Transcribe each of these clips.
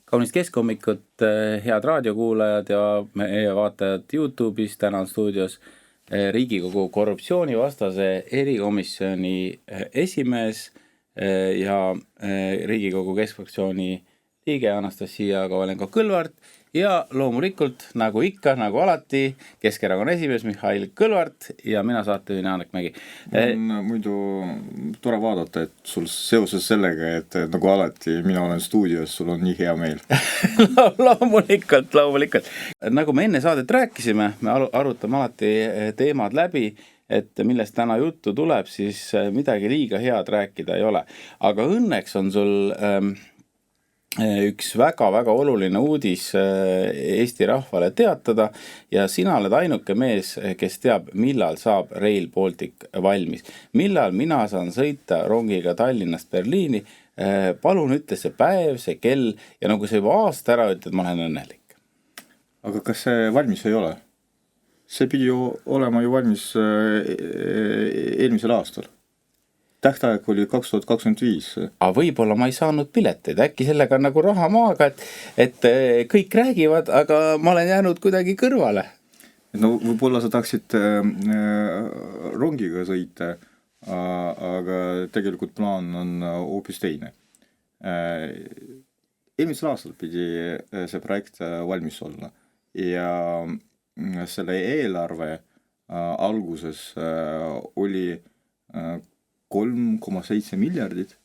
Kaunist keskhommikut, head raadiokuulajad ja meie vaatajad YouTube'is. Täna on stuudios Riigikogu korruptsioonivastase erikomisjoni esimees ja Riigikogu keskfraktsiooni liige Anastasia Kovalenko-Kõlvart ja loomulikult, nagu ikka, nagu alati, Keskerakonna esimees Mihhail Kõlvart ja mina saatejuhina Janek Mägi. On muidu tore vaadata, et sul seoses sellega, et nagu alati mina olen stuudios, sul on nii hea meel. Loomulikult. Nagu me enne saadet rääkisime, me arutame alati teemad läbi, et millest täna juttu tuleb, siis midagi liiga head rääkida ei ole. Aga õnneks on sul üks väga-väga oluline uudis Eesti rahvale teatada ja sina oled ainuke mees, kes teab, millal saab Rail Baltic valmis. Millal mina saan sõita rongiga Tallinnast Berliini, palun ütle see päev, see kell ja nagu sa juba aasta ära ütled, ma olen õnnelik. Aga kas see valmis ei ole? See pidi ju olema ju valmis eelmisel aastal. Tähtaeg oli 2025. Aga võib-olla ma ei saanud pileteid, äkki sellega on nagu raha maaga, et kõik räägivad, aga ma olen jäänud kuidagi kõrvale. No võib-olla sa taksid rongiga sõita, aga tegelikult plaan on hoopis teine. Eelmisel aastal pidi see projekt valmis olla ja selle eelarve alguses oli 3,7 miljardit.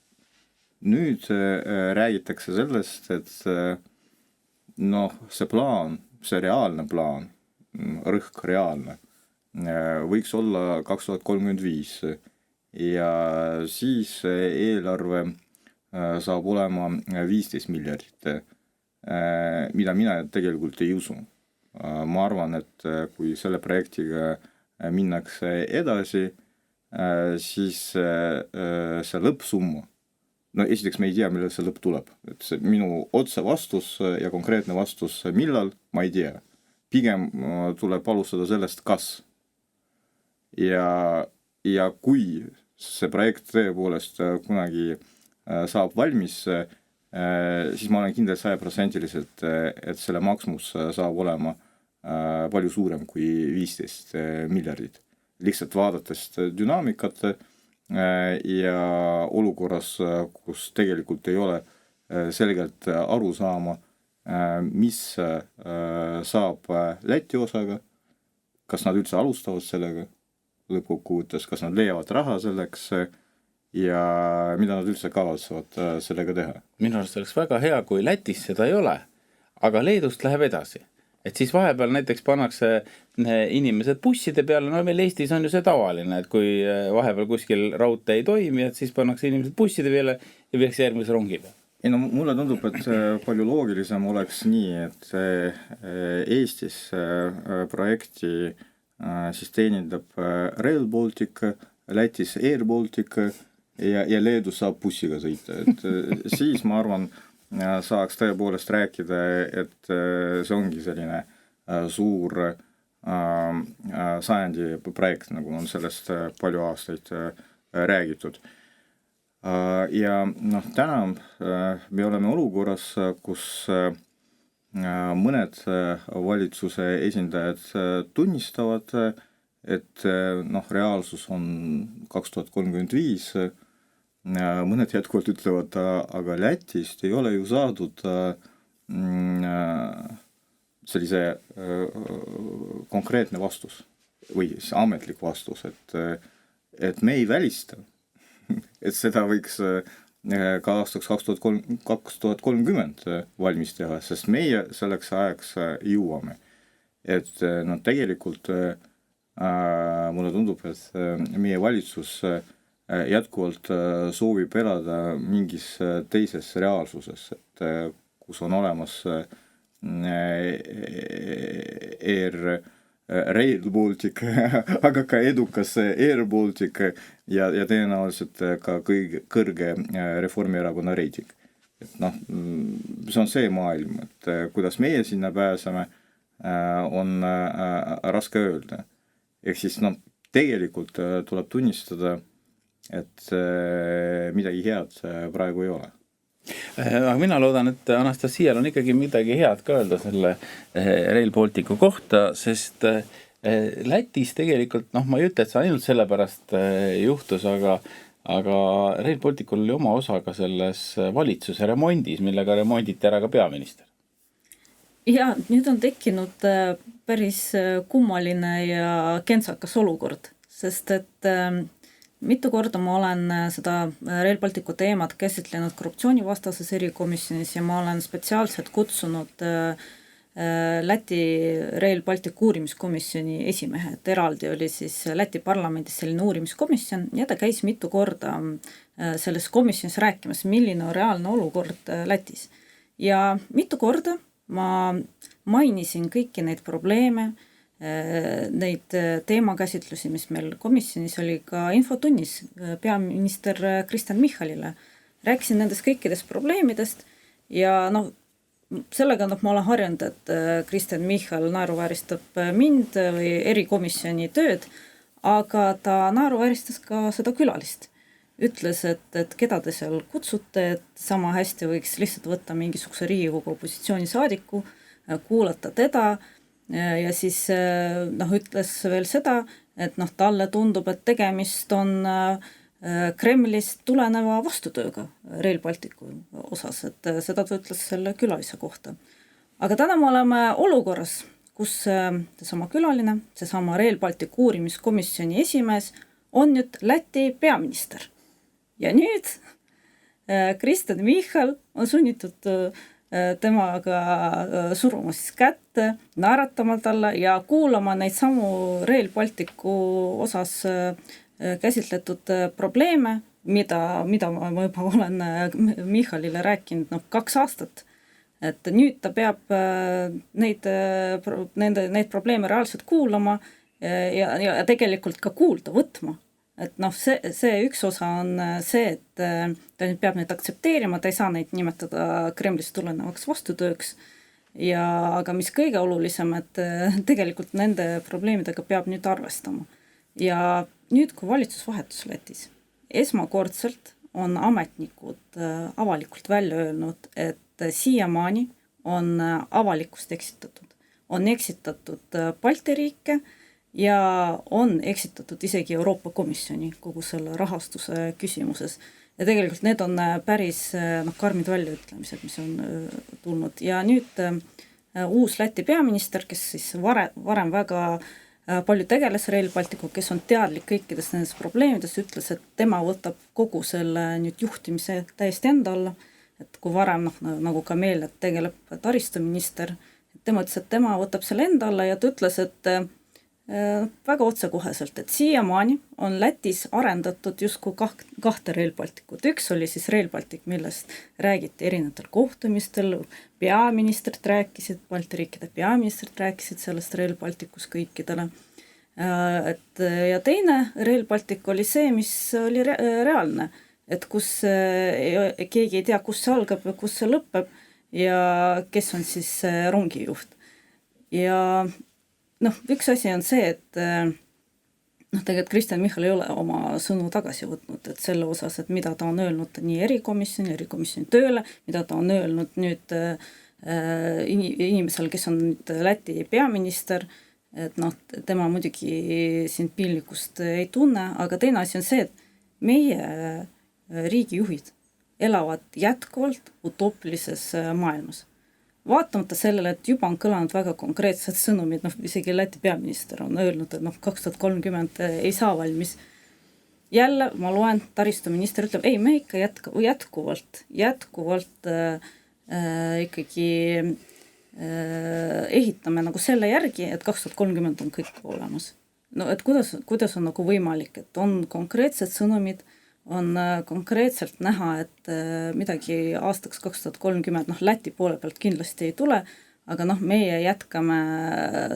Nüüd räägitakse sellest, et see plaan, see reaalne plaan, rõhk reaalne, võiks olla 2035 ja siis eelarve saab olema 15 miljardit, mida mina tegelikult ei usu. Ma arvan, et kui selle projektiga minnakse edasi, siis see lõppsumma, esiteks me ei tea, millal see lõpp tuleb. Et see minu otse vastus ja konkreetne vastus, millal, ma ei tea. Pigem tuleb alustada sellest, kas. Ja kui see projekt tõepoolest kunagi saab valmis, siis ma olen kindel 100%, et selle maksmus saab olema palju suurem kui 15 miljardit. Lihtsalt vaadates dünaamikat ja olukorras, kus tegelikult ei ole selgelt aru saama, mis saab Läti osaga, kas nad üldse alustavad sellega lõppkokkuvõttes, kas nad leiavad raha selleks ja mida nad üldse kavatsevad sellega teha. Minu arust oleks väga hea, kui Lätis seda ei ole, aga Leedust läheb edasi. Et siis vahepeal näiteks pannakse inimesed busside peale, meil Eestis on ju see tavaline, et kui vahepeal kuskil raudtee ei toimi, et siis pannakse inimesed busside peale ja viiakse järgmise rongi peale. Mulle tundub, et palju loogilisem oleks nii, et Eestis projekti siis teenindab Rail Baltic, Lätis Air Baltic ja Leedus saab bussiga sõita. Et siis ma arvan, saaks tõepoolest rääkida, et see ongi selline suur sajandi projekt, nagu on sellest palju aastaid räägitud. Ja täna me oleme olukorras, kus mõned valitsuse esindajad tunnistavad, et reaalsus on 2035. Mõned jätkuvalt ütlevad, aga Lätist ei ole ju saadud sellise konkreetne vastus või ametlik vastus, et me ei välista, et seda võiks ka aastaks 2030 valmis teha, sest meie selleks ajaks jõuame. Et tegelikult mulle tundub, et meie valitsus jätkuvalt soovib elada mingis teises reaalsuses, et kus on olemas Rail Baltic, aga ka edukas Air Baltic ja tõenäoliselt ka kõrge Reformierakonna reiting. Et see on see maailm, et kuidas meie sinna pääseme, on raske öelda. Ehk siis tegelikult tuleb tunnistada, et midagi head praegu ei ole. Aga mina loodan, et Anastasial on ikkagi midagi head ka öelda selle Rail Balticu kohta, sest Lätis tegelikult, ma ei ütle, et see ainult sellepärast juhtus, aga Rail Balticul oli oma osa ka selles valitsuse remondis, millega remonditi ära ka peaminister. Ja nüüd on tekkinud päris kummaline ja kentsakas olukord, sest et mitu korda ma olen seda Rail Balticu teemat käsitlenud korruptsioonivastases erikomisjonis ja ma olen spetsiaalselt kutsunud Läti Rail Balticu uurimiskomisjoni esimehe, et eraldi oli siis Läti parlamendis selline uurimiskomisjon ja ta käis mitu korda selles komisjonis rääkimas, milline on reaalne olukord Lätis. Ja mitu korda ma mainisin kõiki neid probleeme, neid teemakäsitlusi, mis meil komisjonis oli ka infotunnis peaminister Kristen Michalile. Rääkisin nendest kõikidest probleemidest ja sellega ma olen harjunud, et Kristen Michal naeruvääristab mind või erikomisjoni tööd, aga ta naeruvääristas ka seda külalist. Ütles, et keda te seal kutsute, et sama hästi võiks lihtsalt võtta mingisuguse Riigikogu opositsioonisaadiku, kuulata teda ja siis ütles veel seda, et talle tundub, et tegemist on Kremlist tuleneva vastutööga Rail Balticu osas, et seda ta ütles selle külalise kohta. Aga täna me oleme olukorras, kus seesama külaline, seesama Rail Balticu uurimiskomisjoni esimees on nüüd Läti peaminister. Ja nüüd Kristen Michal on sunnitud temaga suruma siis kätte, naeratama talle ja kuulama neid samu Rail Balticu osas käsitletud probleeme, mida ma juba olen Michalile rääkinud 2 aastat. Et nüüd ta peab neid probleeme reaalselt kuulama ja tegelikult ka kuulda võtma. Et see üks osa on see, et ta nüüd peab neid aktsepteerima, ta ei saa neid nimetada Kremlist tulenevaks vastutööks. Aga mis kõige olulisem, et tegelikult nende probleemidega peab nüüd arvestama. Ja nüüd, kui valitsus vahetus Lätis, esmakordselt on ametnikud avalikult välja öelnud, et siiamaani on avalikkust eksitatud. On eksitatud Balti riike ja on eksitatud isegi Euroopa Komisjoni kogu selle rahastuse küsimuses. Ja tegelikult need on päris karmid väljaütlemised, mis on tulnud. Ja nüüd uus Läti peaminister, kes siis varem väga palju tegeles Rail Balticu, kes on teadlik kõikidest nendest probleemidest, ütles, et tema võtab kogu selle nüüd juhtimise täiesti enda alla, et kui varem nagu ka meil, et tegeleb taristuminister, tema ütles, et tema võtab selle enda alla ja ta ütles, et väga otsekoheselt, et siiamaani on Lätis arendatud justkui 2 Rail Balticut. Üks oli siis Rail Baltic, millest räägiti erinevatel kohtumistel, peaministrid rääkisid, Balti riikide peaministrid rääkisid sellest Rail Balticus kõikidele. Ja teine Rail Baltic oli see, mis oli reaalne, et kus keegi ei tea, kus see algab ja kus see lõpeb ja kes on siis rongijuht. Ja üks asi on see, et tegelikult Kristen Michal ei ole oma sõnu tagasi võtnud, et selle osas, et mida ta on öelnud nii erikomisjoni tööle, mida ta on öelnud nüüd inimesel, kes on nüüd Läti peaminister, et tema muidugi siin piinlikkust ei tunne, aga teine asi on see, et meie riigijuhid elavad jätkuvalt utoopilises maailmas. Vaatamata sellele, et juba on kõlanud väga konkreetsed sõnumid, isegi Läti peaminister on öelnud, et 2030 ei saa valmis. Jälle ma loen, taristuminister ütleb, ei, me ikka jätkuvalt ikkagi ehitame selle järgi, et 2030 on kõik olemas. Et kuidas on võimalik, et on konkreetsed sõnumid, on konkreetselt näha, et midagi aastaks 2030, Läti poole pealt kindlasti ei tule, aga meie jätkame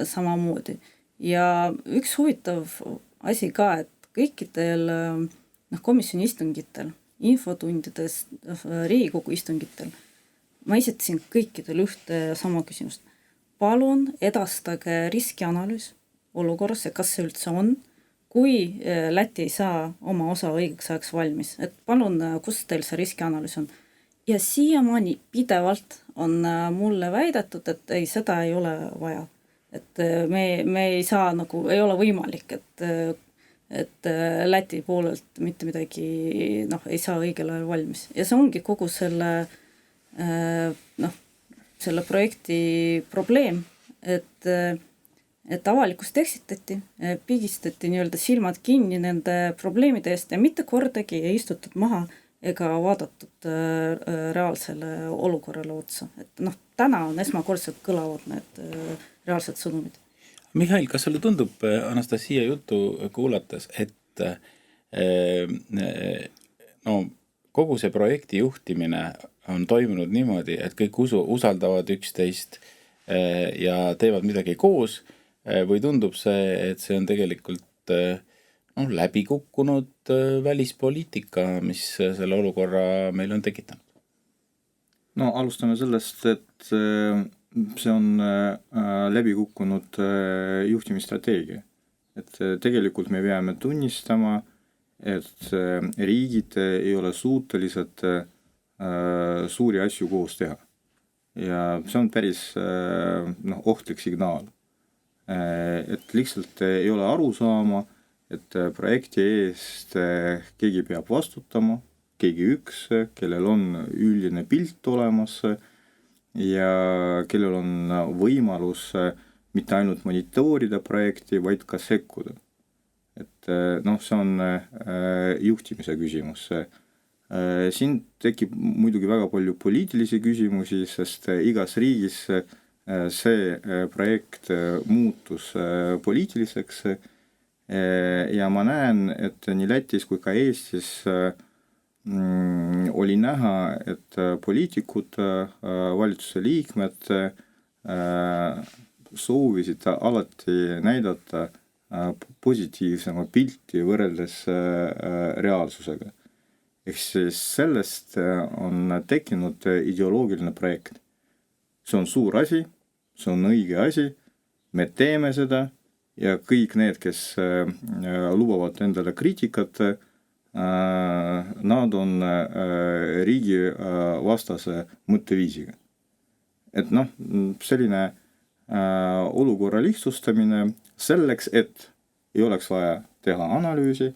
samamoodi. Ja üks huvitav asi ka, et kõikidel komisjoni istungitel, infotundides, Riigikogu istungitel, ma esitasin kõikidel ühte sama küsimust. Palun edastage riskianalüüs olukorras ja kas see üldse on, kui Läti ei saa oma osa õigeks ajaks valmis, et palun, kus teil see riskianalüüs on. ja siiamaani pidevalt on mulle väidetud, et ei, seda ei ole vaja. Et me ei saa nagu, ei ole võimalik, et Läti poolelt mitte midagi, ei saa õigel ajal valmis. Ja see ongi kogu selle projekti probleem, et avalikkust eksitati, pigistati nii-öelda silmad kinni nende probleemide eest ja mitte kordagi ei istutud maha ega vaadatud reaalsele olukorrale otsa. Et täna on esmakordselt kõlavad need reaalsed sõnumid. Mihhail, kas sulle tundub Anastasia juttu kuulates, et kogu see projekti juhtimine on toimunud niimoodi, et kõik usaldavad üksteist ja teevad midagi koos, või tundub see, et see on tegelikult läbi kukkunud välispoliitika, mis selle olukorra meil on tekitanud? No alustame sellest, et see on läbi kukkunud juhtimisstrateegia. Et tegelikult me peame tunnistama, et riigid ei ole suutelised suuri asju koos teha. Ja see on päris ohtlik signaal. Et lihtsalt ei ole aru saama, et projekti eest keegi peab vastutama, keegi üks, kellel on üldine pilt olemas ja kellel on võimalus mitte ainult monitoorida projekti, vaid ka sekkuda. Et see on juhtimise küsimus. Siin tekib muidugi väga palju poliitilisi küsimusi, sest igas riigis see projekt muutus poliitiliseks ja ma näen, et nii Lätis kui ka Eestis oli näha, et poliitikud, valitsuse liikmed soovisid alati näidata positiivsema pilti võrreldes reaalsusega. Ehk siis sellest on tekkinud ideoloogiline projekt. See on suur asi, see on õige asi, me teeme seda ja kõik need, kes lubavad endale kriitikat, nad on riigi vastase mõtteviisiga. Et selline olukorra lihtsustamine selleks, et ei oleks vaja teha analüüsi,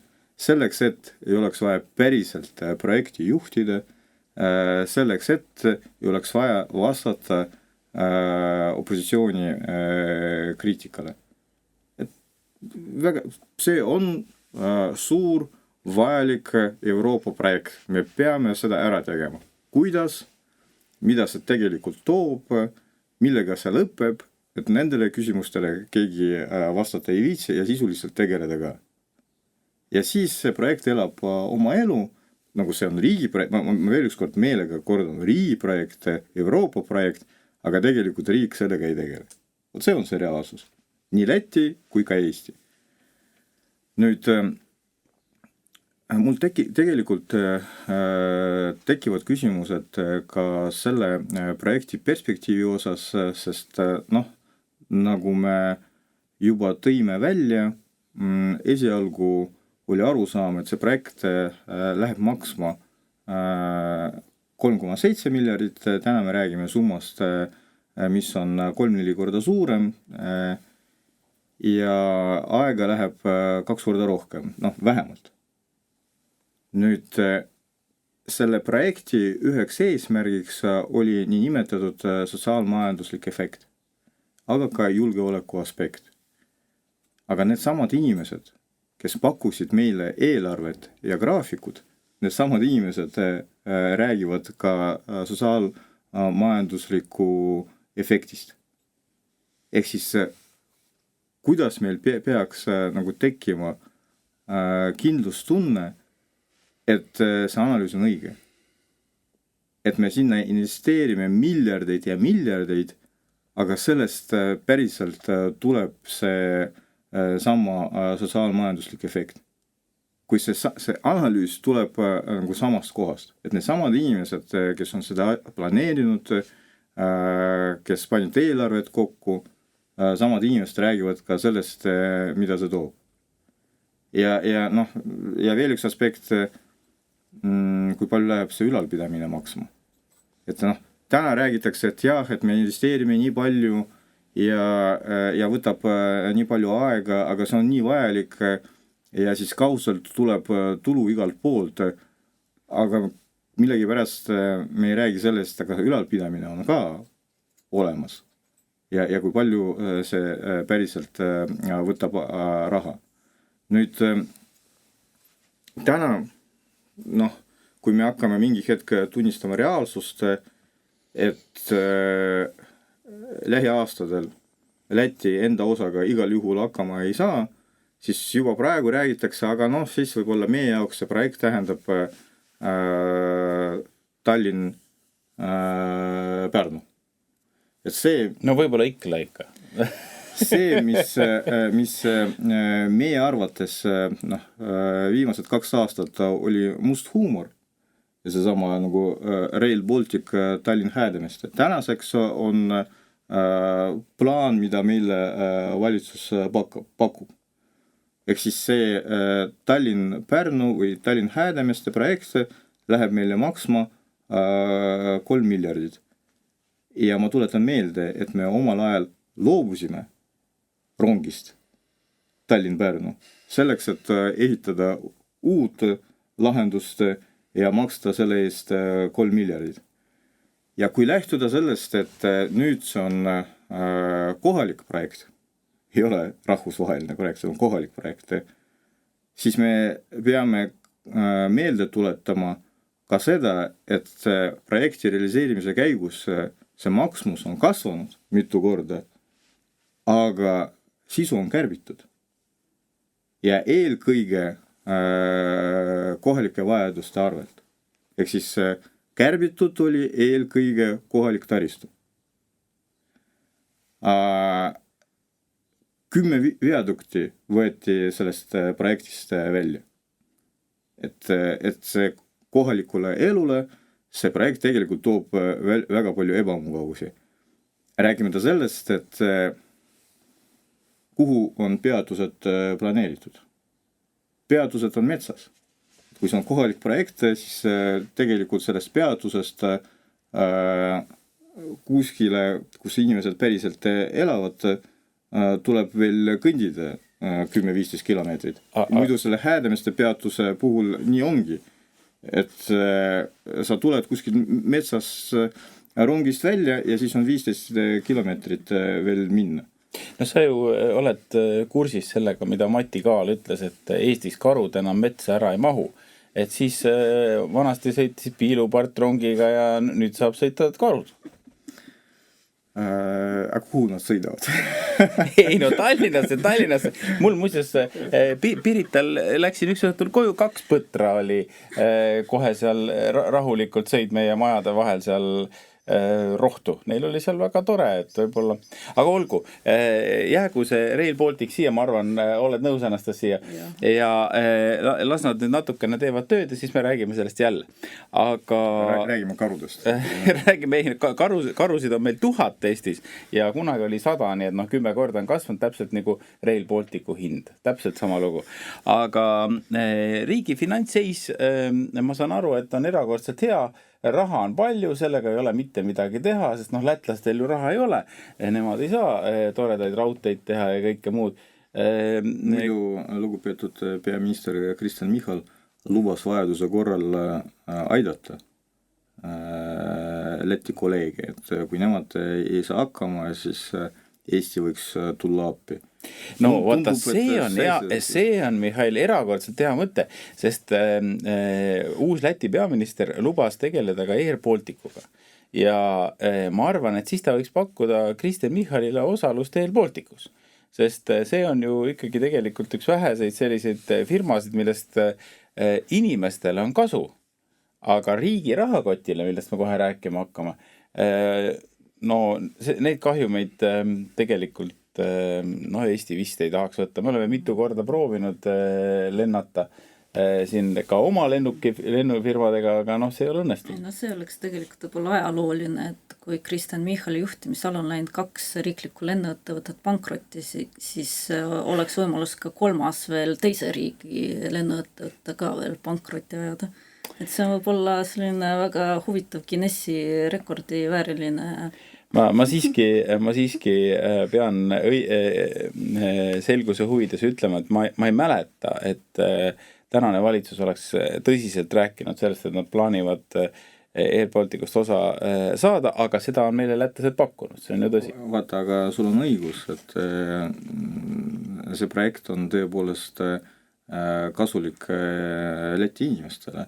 selleks, et ei oleks vaja päriselt projekti juhtida, selleks, et ei oleks vaja vastata opositsiooni kriitikale. See on suur vajalik Euroopa projekt. Me peame seda ära tegema. Kuidas, mida see tegelikult toob, millega see lõpeb, et nendele küsimustele keegi vastata ei viitsi ja sisuliselt tegeleda ka. Ja siis see projekt elab oma elu, nagu see on riigi projekt, ma veel ükskord meelega kordan, riigi projekt, Euroopa projekt, aga tegelikult riik sellega ei tegele. See on see reaalsus. Nii Läti kui ka Eesti. Nüüd, mul tegelikult tekivad küsimused ka selle projekti perspektiivi osas, sest nagu me juba tõime välja, esialgu oli aru saama, et see projekt läheb maksma 3,7 miljardit, täna me räägime summast, mis on 3-4 korda suurem ja aega läheb 2 korda rohkem, vähemalt. Nüüd, selle projekti üheks eesmärgiks oli nii nimetatud sotsiaalmajanduslik efekt, aga ka julgeoleku aspekt. Aga need samad inimesed, kes pakkusid meile eelarvet ja graafikud, need samad inimesed räägivad ka sotsiaalmajandusliku efektist. Ehk siis, kuidas meil peaks tekkima kindlustunne, et see analüüs on õige. Et me sinna investeerime miljardeid ja miljardeid, aga sellest päriselt tuleb see sama sotsiaalmajanduslik efekt. Kui see analüüs tuleb samast kohast, et need samad inimesed, kes on seda planeerinud, kes panid eelarvet kokku, samad inimesed räägivad ka sellest, mida see toob. Ja veel üks aspekt, kui palju läheb see ülalpidamine maksma. et noh, täna räägitakse, et jah, et me investeerime nii palju ja võtab nii palju aega, aga see on nii vajalik ja siis kaudselt tuleb tulu igalt poolt, aga millegipärast me ei räägi sellest, aga ülalpidamine on ka olemas ja kui palju see päriselt võtab raha. Nüüd täna, noh, kui me hakkame mingi hetk tunnistama reaalsust, et lähiaastadel Läti enda osaga igal juhul hakkama ei saa, siis juba praegu räägitakse, aga noh, siis võib-olla meie jaoks see projekt tähendab Tallinn-Pärnu. Et see... No võib-olla ikka. see, mis meie arvates viimased 2 aastat oli must huumor ja see sama nagu Rail Baltic Tallinn-Häädemeeste. Tänaseks on plaan, mida meile valitsus pakub. Ehk siis see Tallinn-Pärnu või Tallinn-Häädemeeste projekt läheb meile maksma 3 miljardit. Ja ma tuletan meelde, et me omal ajal loobusime rongist Tallinn-Pärnu selleks, et ehitada uut lahendust ja maksta selle eest 3 miljardit. Ja kui lähtuda sellest, et nüüd see on kohalik projekt, ei ole rahvusvaheline projekt, see on kohalik projekt, siis me peame meelde tuletama ka seda, et projekti realiseerimise käigus see maksmus on kasvanud mitu korda, aga sisu on kärbitud. Ja eelkõige kohalike vajaduste arvelt. Ehk siis kärbitud oli eelkõige kohalik taristu. 10 viadukti võeti sellest projektist välja. Et see kohalikule elule see projekt tegelikult toob väga palju ebamugavusi. Räägime sellest, et kuhu on peatused planeeritud. Peatused on metsas. Kui see on kohalik projekt, siis tegelikult sellest peatusest kuskile, kus inimesed päriselt elavad, tuleb veel kõndida 10-15 kilomeetrit. Muidu selle Häädemeeste peatuse puhul nii ongi, et sa tuled kuskil metsas rongist välja ja siis on 15 kilomeetrit veel minna. No sa ju oled kursis sellega, mida Mati Kaal ütles, et Eestis karud enam metsa ära ei mahu. Et siis vanasti sõitis piilupart rongiga ja nüüd saab sõita karud. Aga kuhu nad sõidavad? Ei no Tallinnasse. Mul muuseas Pirital läksin üks õhtul koju, 2 põtra oli kohe seal rahulikult sõid meie majade vahel seal rohtu. Neil oli seal väga tore, et võib-olla. Aga olgu, jäägu see Rail Baltic siia, ma arvan, oled nõus Anastasia. Ja las nad nüüd natukene teevad tööd ja siis me räägime sellest jälle. Aga... Räägime karudest. Räägime, karusid on meil 1000 Eestis ja kunagi oli 100, nii et 10 korda on kasvanud täpselt nagu Rail Balticu hind. Täpselt sama lugu. Aga riigi finantsseis, ma saan aru, et on erakordselt hea. Raha on palju, sellega ei ole mitte midagi teha, sest lätlastel ju raha ei ole. Nemad ei saa toredaid raudteid teha ja kõike muud. Muidu lugupeetud peaminister Kristen Michal lubas vajaduse korral aidata Läti kolleege, et kui nemad ei saa hakkama, siis Eesti võiks tulla appi. No vaata, see on Mihhail erakordselt hea mõte, sest uus Läti peaminister lubas tegeleda ka Air Balticuga. Ja ma arvan, et siis ta võiks pakkuda Kristen Michalile osalust Air Balticus. Sest see on ju ikkagi tegelikult üks väheseid selliseid firmasid, millest inimestele on kasu. Aga riigi rahakotile, millest me kohe rääkima hakkama, neid kahjumeid tegelikult Eesti vist ei tahaks võtta. Me oleme mitu korda proovinud lennata siin ka oma lennufirmadega, aga see ei ole õnnestunud. See oleks tegelikult võib-olla ajalooline, et kui Kristen Michali juhtimisel on läinud 2 riiklikku lennuettevõtet pankrotti, siis oleks võimalus ka 3. veel teise riigi lennuettevõtte ka veel pankrotti ajada. et see võib olla selline väga huvitav Guinessi rekordi vääriline. Ma siiski pean selguse huvides ütlema, et ma ei mäleta, et tänane valitsus oleks tõsiselt rääkinud sellest, et nad plaanivad Air Balticust osa saada, aga seda on meile lätlased pakkunud, see on ju tõsi. Vaata, aga sul on õigus, et see projekt on tõepoolest kasulik Läti inimestele,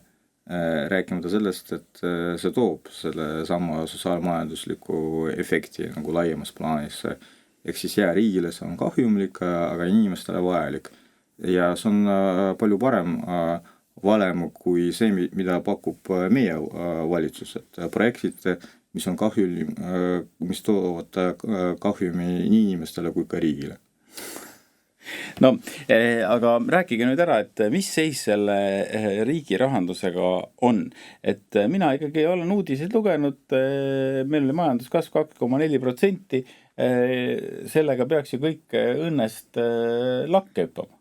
rääkimata sellest, et see toob selle sama sotsiaalmajandusliku efekti nagu laiemas plaanis. Ehk siis riigile see on kahjumlik, aga inimestele vajalik. Ja see on palju parem valem kui see, mida pakub meie valitsus, et projektid, mis on mis toovad kahjumi nii inimestele kui ka riigile. No, aga rääkige nüüd ära, et mis seis selle riigi rahandusega on. Et mina ikkagi olen uudiseid lugenud, meil oli majanduskasv 2,4%, sellega peaks ju kõik õnnest lakke hüppama.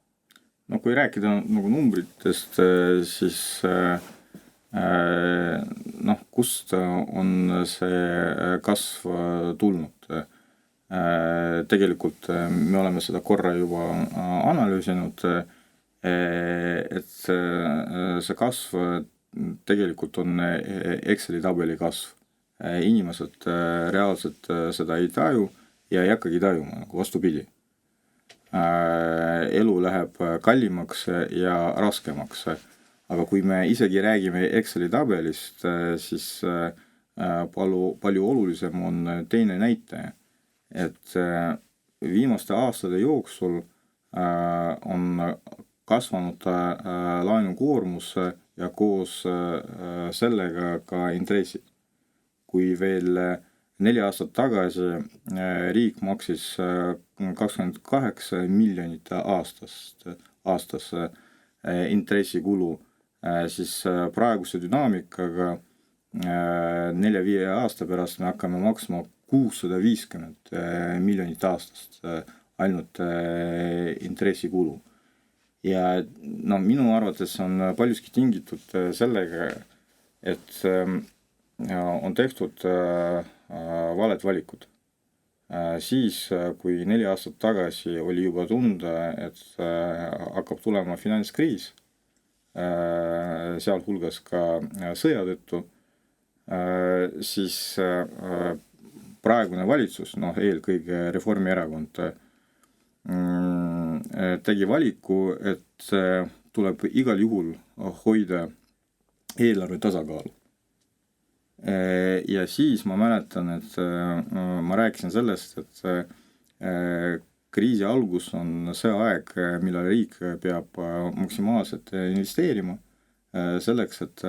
No kui rääkida nagu numbritest, siis kust on see kasv tulnud? Tegelikult me oleme seda korra juba analüüsinud, et see kasv tegelikult on Exceli tabeli kasv. Inimesed reaalselt seda ei taju ja ei hakkagi tajuma, nagu vastupidi. Elu läheb kallimaks ja raskemaks. Aga kui me isegi räägime Exceli tabelist, siis palju olulisem on teine näitaja. Et viimaste aastate jooksul on kasvanud laenukoormus ja koos sellega ka intressid. Kui veel 4 aastat tagasi riik maksis 28 miljonit aastas intressikulu, siis praeguse dünaamikaga 4-5 aasta pärast me hakkame maksma 650 miljonit aastast ainult intressikulu. Ja minu arvates on paljuski tingitud sellega, et on tehtud valed valikud. Siis, kui 4 aastat tagasi oli juba tunda, et hakkab tulema finantskriis, sealhulgas ka sõja tõttu, siis praegune valitsus, eelkõige Reformierakond, tegi valiku, et tuleb igal juhul hoida eelarve tasakaalu. Ja siis ma mäletan, et ma rääkisin sellest, et kriisi algus on see aeg, millal riik peab maksimaalselt investeerima selleks, et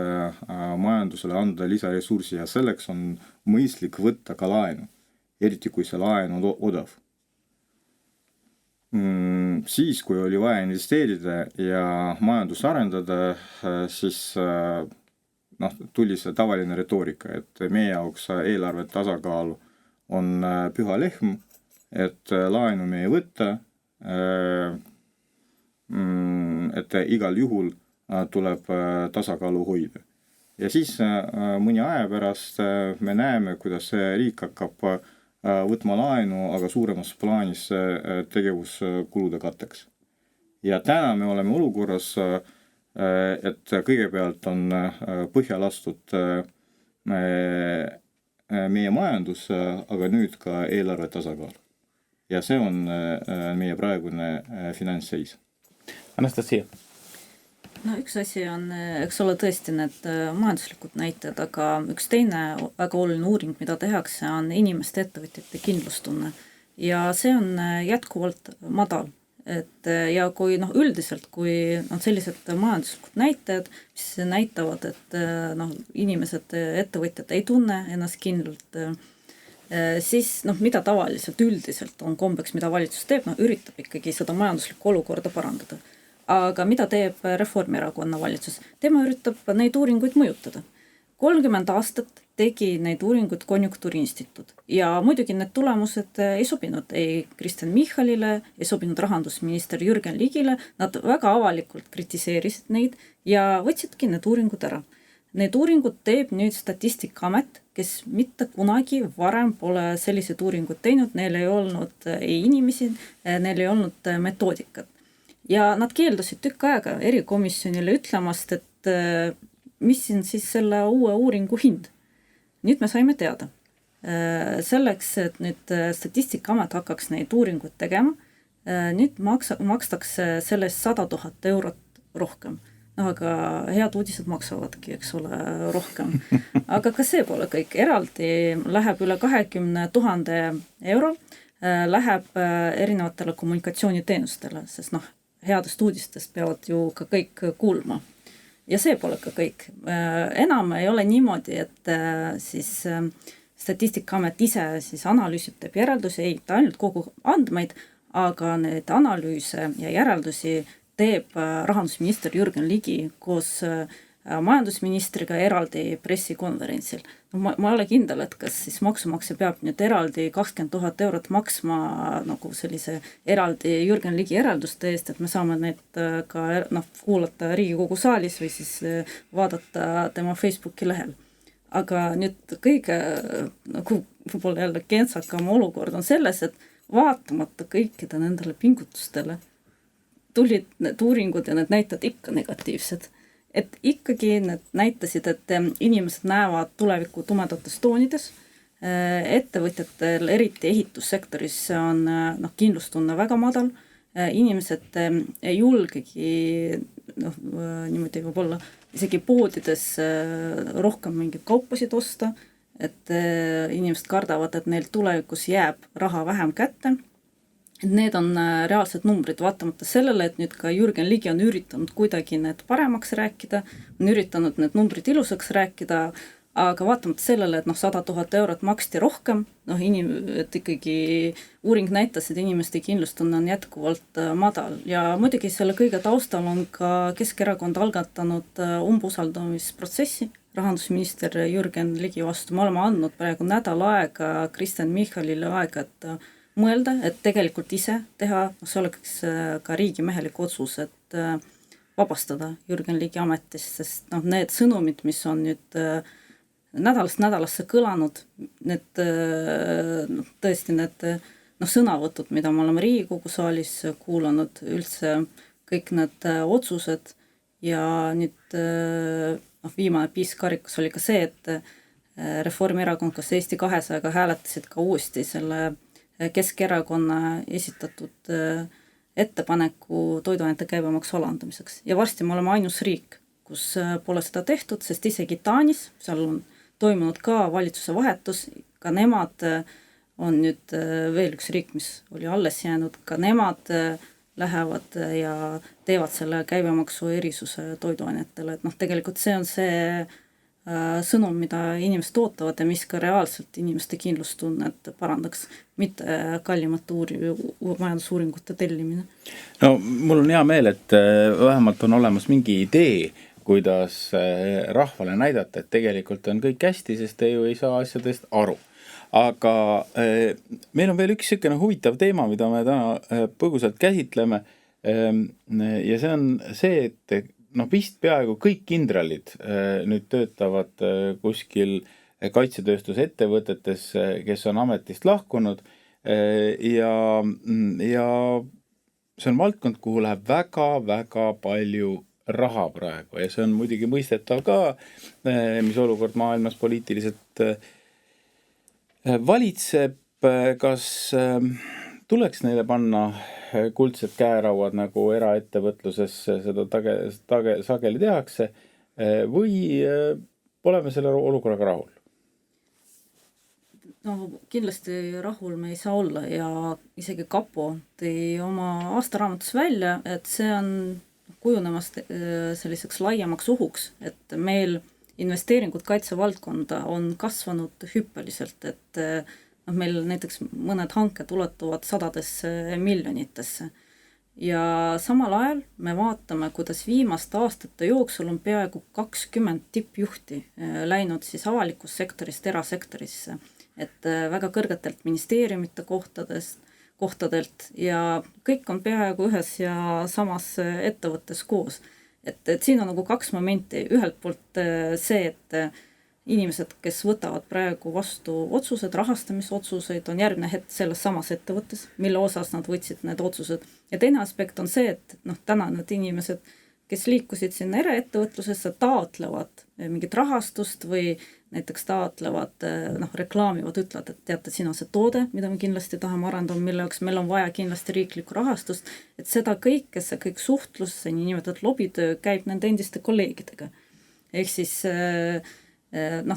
majandusele anda lisaressurssi ja selleks on mõistlik võtta ka laenu, eriti kui see laen on odav. Siis, kui oli vaja investeerida ja majandust arendada, siis tuli see tavaline retoorika, et meie jaoks eelarve tasakaal on püha lehm, et laenu me ei võtta, et igal juhul tuleb tasakaalu hoida. Ja siis mõni aja pärast me näeme, kuidas riik hakkab võtma laenu, aga suuremas plaanis tegevuskulude katteks. Ja täna me oleme olukorras, et kõigepealt on põhja lastud meie majandus, aga nüüd ka eelarve tasakaal. Ja see on meie praegune finantsseis. Anastasia. No üks asi on, eks ole tõesti need majanduslikud näited, aga üks teine väga oluline uuring, mida tehakse, on inimeste ettevõtjate kindlustunne. Ja see on jätkuvalt madal. Ja kui üldiselt, kui on sellised majanduslikud näitajad, mis näitavad, et inimesed, ettevõtjad ei tunne ennast kindlalt, siis mida tavaliselt üldiselt on kombeks, mida valitsus teeb, üritab ikkagi seda majanduslikku olukorda parandada. Aga mida teeb Reformierakonna valitsus? Tema üritab neid uuringuid mõjutada. 30 aastat tegi neid uuringuid Konjunktuuriinstituut ja muidugi need tulemused ei sobinud ei Kristen Michalile, ei sobinud rahandusminister Jürgen Ligile, nad väga avalikult kritiseerisid neid ja võtsidki need uuringud ära. Need uuringud teeb nüüd Statistikaamet, kes mitte kunagi varem pole selliseid uuringuid teinud, neil ei olnud inimesi, neil ei olnud metoodikat. Ja nad keeldusid tükk aega erikomisjonile ütlemast, et mis siin siis selle uue uuringu hind. Nüüd me saime teada. Selleks, et nüüd Statistikaamet hakkaks neid uuringuid tegema, nüüd makstakse sellest 100 000 eurot rohkem. No aga head uudised maksavadki, eks ole, rohkem. Aga ka see pole kõik. Eraldi läheb üle 20 000 euro, läheb erinevatele kommunikatsiooniteenustele, sest headest uudistest peavad ju ka kõik kuulma. Ja see pole ka kõik. Enam ei ole niimoodi, et siis Statistikaamet ise siis analüüsib, teeb järeldusi, ei, ta ainult kogu andmeid, aga need analüüse ja järeldusi teeb rahandusminister Jürgen Ligi koos majandusministriga eraldi pressikonverentsil. Ma ei ole kindel, et kas siis maksumaksja peab nüüd eraldi 20 000 eurot maksma nagu sellise eraldi Jürgen Ligi järelduste eest, et me saame neid ka kuulata Riigikogu saalis või siis vaadata tema Facebooki lehel. Aga nüüd kõige võib-olla jälle kentsakam olukord on selles, et vaatamata kõikide nendele pingutustele tulid need uuringud ja need näitajad ikka negatiivsed. Et ikkagi need näitasid, et inimesed näevad tuleviku tumedates toonides, ettevõtjatel, eriti ehitussektoris on kindlustunne väga madal, inimesed ei julgegi niimoodi võib-olla isegi poodides rohkem mingeid kaupasid osta, et inimesed kardavad, et neil tulevikus jääb raha vähem kätte. Need on reaalsed numbrid, vaatamata sellele, et nüüd ka Jürgen Ligi on üritanud kuidagi need paremaks rääkida, on üritanud need numbrid ilusaks rääkida, aga vaatamata sellele, et 100 000 eurot maksti rohkem, et ikkagi uuring näitas, et inimeste kindlustunne on jätkuvalt madal. Ja muidugi selle kõige taustal on ka Keskerakond algatanud umbusaldamisprotsessi rahandusminister Jürgen Ligi vastu. Me oleme andnud praegu nädal aega Kristen Michalile aega, et mõelda, et tegelikult ise teha, see oleks ka riigimehelik otsus, et vabastada Jürgen Ligi ametist, sest need sõnumid, mis on nüüd nädalast nädalasse kõlanud, need tõesti need sõnavõtud, mida me oleme Riigikogu saalis kuulanud, üldse kõik need otsused ja nüüd viimane piiskarikus oli ka see, et Reformierakond koos Eesti 200-ga hääletasid ka uuesti selle Keskerakonna esitatud ettepaneku toiduainete käibemaksu alandamiseks. Ja varsti me oleme ainus riik, kus pole seda tehtud, sest isegi Taanis, seal on toimunud ka valitsuse vahetus, ka nemad on nüüd veel üks riik, mis oli alles jäänud, ka nemad lähevad ja teevad selle käibemaksu erisuse toiduainetele. Et tegelikult see on see sõnum, mida inimesed ootavad ja mis ka reaalselt inimeste kindlustunnet parandaks, mitte kallimate majandusuuringute tellimine. No mul on hea meel, et vähemalt on olemas mingi idee, kuidas rahvale näidata, et tegelikult on kõik hästi, sest te ju ei saa asjadest aru. Aga meil on veel üks selline huvitav teema, mida me täna põgusalt käsitleme ja see on see, et vist peaaegu kõik kindralid nüüd töötavad kuskil kaitsetööstuse ettevõtetes, kes on ametist lahkunud ja see on valdkond, kuhu läheb väga-väga palju raha praegu ja see on muidugi mõistetav ka, mis olukord maailmas poliitiliselt valitseb, kas tuleks neile panna kuldsed käerauad nagu eraettevõtluses seda sageli tehakse või oleme selle olukorraga rahul? Kindlasti rahul me ei saa olla ja isegi Kapo tõi oma aastaraamatus välja, et see on kujunemas selliseks laiemaks ohuks, et meil investeeringud kaitsevaldkonda on kasvanud hüppeliselt, et meil näiteks mõned hanked ulatuvad sadadesse miljonitesse. Ja samal ajal me vaatame, kuidas viimaste aastate jooksul on peaaegu 20 tippjuhti läinud siis avalikust sektorist erasektorisse, et väga kõrgetelt ministeeriumite kohtadelt ja kõik on peaaegu ühes ja samas ettevõttes koos. et siin on nagu kaks momenti, ühelt poolt see, et inimesed, kes võtavad praegu vastu otsused, rahastamisotsuseid, on järgmine hetk selles samas ettevõttes, mille osas nad võtsid need otsused. Ja teine aspekt on see, et täna need inimesed, kes liikusid sinna eraettevõtlusesse, taotlevad mingit rahastust või näiteks taotlevad, reklaamivad, ütlevad, et teate, siin on see toode, mida me kindlasti tahame arendada, mille jaoks meil on vaja kindlasti riiklikku rahastust, et seda kõike, see kõik suhtlus, see niinimetatud lobitöö käib nende endiste kolleegidega. Ehk siis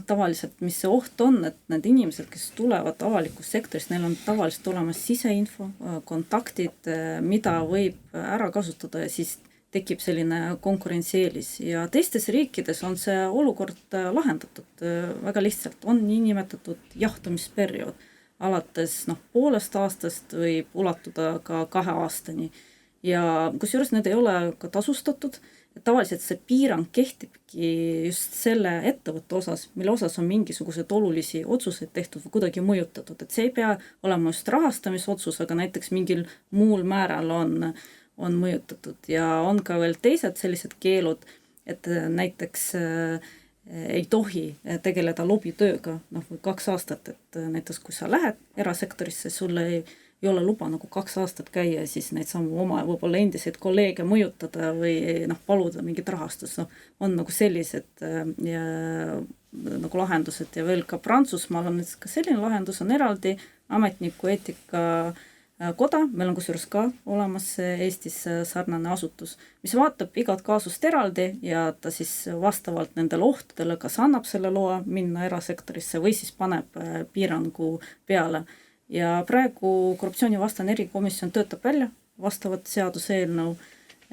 tavaliselt, mis see oht on, et need inimesed, kes tulevad avalikust sektorist, neil on tavaliselt olemas siseinfo, kontaktid, mida võib ära kasutada ja siis tekib selline konkurentsieelis. Ja teistes riikides on see olukord lahendatud väga lihtsalt. On niinimetatud jahtumisperiood. Alates poolest aastast võib ulatuda ka 2 aastani. Ja kusjuures need ei ole ka tasustatud. Tavaliselt see piirang kehtibki just selle ettevõtte osas, mille osas on mingisugused olulisi otsuseid tehtud või kuidagi mõjutatud. Et see ei pea olema just rahastamisotsus, aga näiteks mingil muul määral on mõjutatud. Ja on ka veel teised sellised keelud, et näiteks ei tohi tegeleda lobitööga või 2 aastat, et näiteks kui sa lähed erasektorisse, sulle ei ole luba 2 aastat käia ja siis neid samu oma võib-olla endiseid kolleege mõjutada või paluda mingit rahastust. On sellised ja, lahendused ja veel ka Prantsusmaal on ka selline lahendus, on eraldi ametniku eetika koda, meil on kusjuures ka olemas Eestis sarnane asutus, mis vaatab igat kaasust eraldi ja ta siis vastavalt nendele ohtudele kas annab selle loa minna erasektorisse või siis paneb piirangu peale. Ja praegu korruptsioonivastane erikomisjon töötab välja vastavat seaduseelnõu,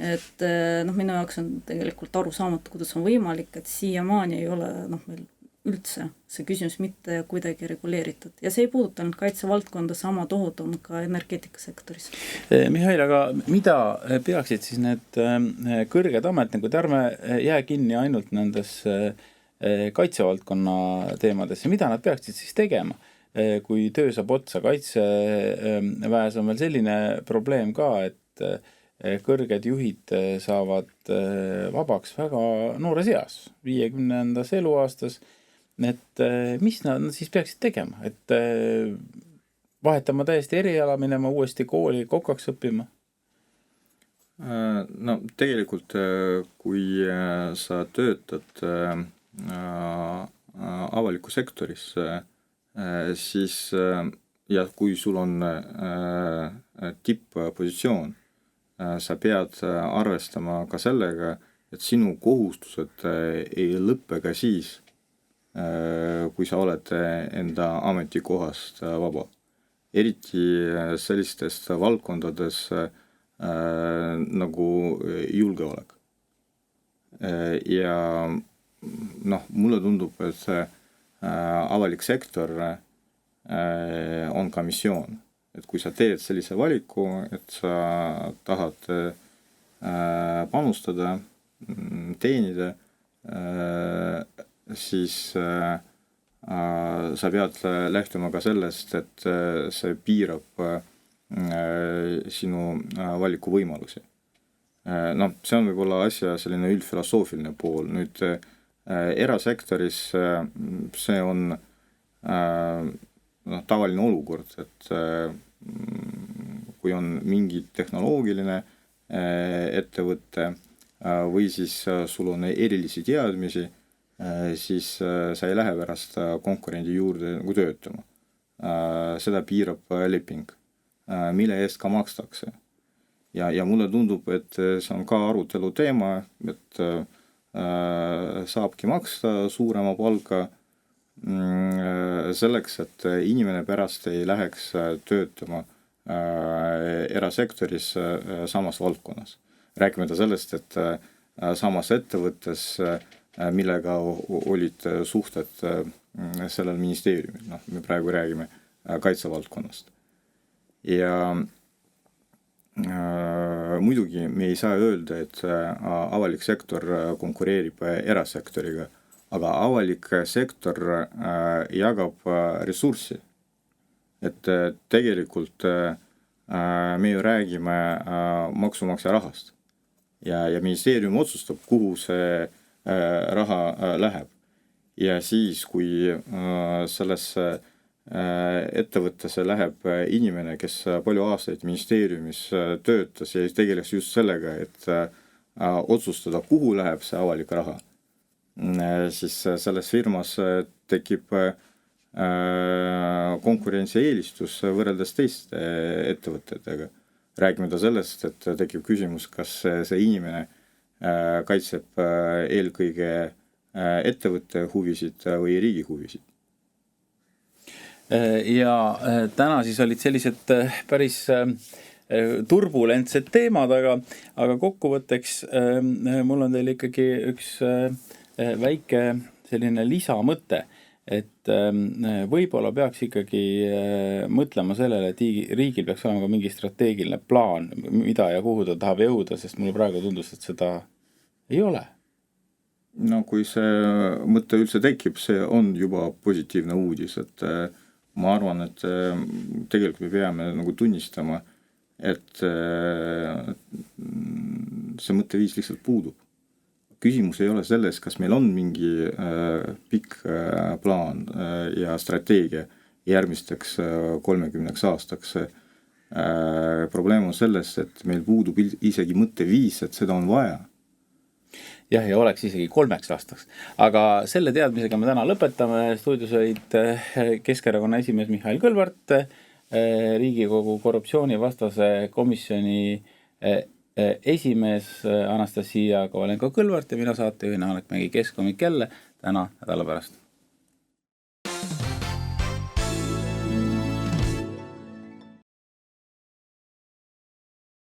et minu jaoks on tegelikult arusaamatu, kuidas on võimalik, et siiamaani ei ole meil üldse see küsimus mitte kuidagi reguleeritud. Ja see ei puuduta nüüd kaitsevaldkonda, sama tohud on ka energeetikasektoris. Mihhail, aga mida peaksid siis need kõrged ametnikud, ärme jää kinni ainult nendes kaitsevaldkonna teemadesse, mida nad peaksid siis tegema? Kui töö saab otsa, kaitseväes on veel selline probleem ka, et kõrged juhid saavad vabaks väga noores eas, 50. eluaastas, et mis nad siis peaksid tegema, et vahetama täiesti eriala, minema uuesti kooli kokaks õppima? No tegelikult, kui sa töötad avaliku sektoris, siis ja kui sul on tipp-positsioon, sa pead arvestama ka sellega, et sinu kohustused ei lõppe ka siis, kui sa oled enda ametikohast vaba. Eriti sellistest valdkondades nagu julgeolek. Ja mulle tundub, et see avalik sektor on ka missioon. Et kui sa teed sellise valiku, et sa tahad panustada, teenida, siis sa pead lähtuma ka sellest, et see piirab sinu valikuvõimalusi. See on võib-olla asja selline üldfilosoofiline pool. Nüüd erasektoris see on tavaline olukord, et kui on mingi tehnoloogiline ettevõte või siis sul on erilisi teadmisi, siis sa ei lähe pärast konkurendi juurde töötama. Seda piirab leping, mille eest ka makstakse. Ja mulle tundub, et see on ka arutelu teema, et saabki maksta suurema palka selleks, et inimene pärast ei läheks töötama erasektoris samas valdkonnas. Rääkimata sellest, et samas ettevõttes, millega olid suhted sellel ministeeriumil. Me praegu räägime kaitsevaldkonnast. Ja muidugi me ei saa öelda, et avalik sektor konkureerib erasektoriga, aga avalik sektor jagab ressurssi. Et tegelikult me ju räägime maksumaksja rahast. ja ministeerium otsustab, kuhu see raha läheb. Ja siis, kui sellesse ettevõttesse läheb inimene, kes palju aastaid ministeeriumis töötas ja tegeles just sellega, et otsustada, kuhu läheb see avalik raha, siis selles firmas tekib konkurentsieelistus võrreldes teiste ettevõtetega. Räägime sellest, et tekib küsimus, kas see inimene kaitseb eelkõige ettevõtte huvisid või riigi huvisid. Ja täna siis olid sellised päris turbulentsed teemad, aga kokkuvõtteks mul on teil ikkagi üks väike selline lisamõte, et võib-olla peaks ikkagi mõtlema sellele, et riigil peaks olema ka mingi strateegiline plaan, mida ja kuhu ta tahab jõuda, sest mulle praegu tundus, et seda ei ole. No kui see mõte üldse tekib, see on juba positiivne uudis, et ma arvan, et tegelikult me peame nagu tunnistama, et see mõtteviis lihtsalt puudub. Küsimus ei ole selles, kas meil on mingi pikk plaan ja strateegia järgmisteks 30 aastaks. Probleem on selles, et meil puudub isegi mõtteviis, et seda on vaja. Jah, ja oleks isegi 3 aastaks. Aga selle teadmisega me täna lõpetame. Stuudios olid Keskerakonna esimees Mihhail Kõlvart, Riigikogu korruptsioonivastase komisjoni esimees Anastasia Kovalenko-Kõlvart ja mina saatejuhina Hannek Mägi Keskomik jälle täna nädala pärast.